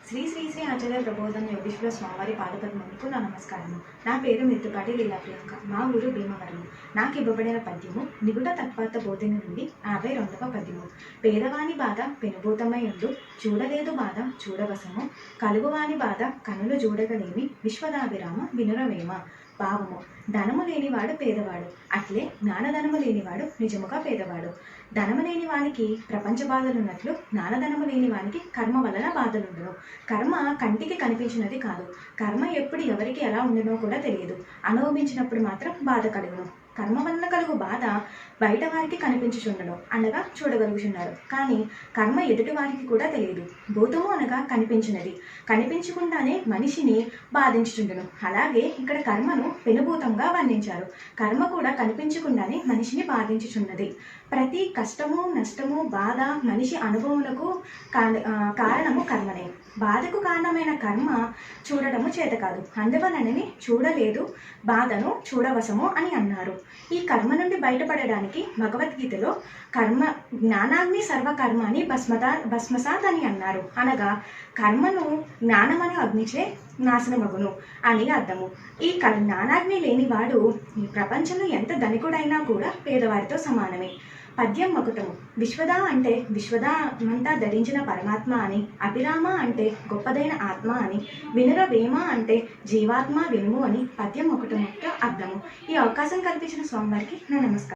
శ్రీ శ్రీ శ్రీ ఆచార్య ప్రబోధన యోగేశ్వర స్వామివారి పాదపద్మములకు నా నమస్కారము. నా పేరు మిత్రుపాటి లీలా ప్రియాంక. మా ఊరు భీమవరము. నాకు ఇవ్వబడిన పద్యము నిగుడ తత్వార్థ బోధిని నుండి 52వ పద్యము. పేదవాని బాధ పెనుభూతమై ఉండు, చూడలేదు బాధ చూడవసము, కలుగువాని బాధ కనులు చూడగలేమి, విశ్వదాభిరామ వినురవేమ. భావము: ధనము లేనివాడు పేదవాడు, అట్లే జ్ఞానధనము లేనివాడు నిజముగా పేదవాడు. ధనము లేని వానికి ప్రపంచ బాధలున్నట్లు జ్ఞానధనము లేని వానికి కర్మ వలన బాధలుండును. కర్మ కంటికి కనిపించినది కాదు. కర్మ ఎప్పుడు ఎవరికి ఎలా ఉండునో కూడా తెలియదు. అనుభవించినప్పుడు మాత్రం బాధ కలుగును. కర్మ వలన కలుగు బాధ బయట వారికి కనిపించుచుండను, అనగా చూడగలుగుచున్నారు. కానీ కర్మ ఎదుటి వారికి కూడా తెలియదు. భూతము అనగా కనిపించినది, కనిపించకుండానే మనిషిని బాధించుచుండును. అలాగే ఇక్కడ కర్మను పెనుభూతంగా వర్ణించారు. కర్మ కూడా కనిపించకుండానే మనిషిని బాధించుచున్నది. ప్రతి కష్టము, నష్టము, బాధ మనిషి అనుభవములకు కారణము కర్మనే. బాధకు కారణమైన కర్మ చూడటము చేత కాదు. అందువలనని చూడలేదు బాధను చూడవసము అని అన్నారు. ఈ కర్మ నుండి బయటపడడానికి భగవద్గీతలో జ్ఞానాగ్ని సర్వకర్మ అని భస్మసాత్ అని అన్నారు. అనగా కర్మను జ్ఞానమనే అగ్నిచే నాశనమగును అని అర్థము. ఈ జ్ఞానాగ్ని లేనివాడు ఈ ప్రపంచంలో ఎంత ధనికుడైనా కూడా పేదవారితో సమానమే. పద్యం ఒకటము. విశ్వద అంటే విశ్వదామంతా ధరించిన పరమాత్మ అని, అభిరామ అంటే గొప్పదైన ఆత్మ అని, వినురవేమ అంటే జీవాత్మ వినుము అని పద్యం ఒకటము అర్థము. ఈ అవకాశం కల్పించిన స్వామివారికి నా నమస్కారం.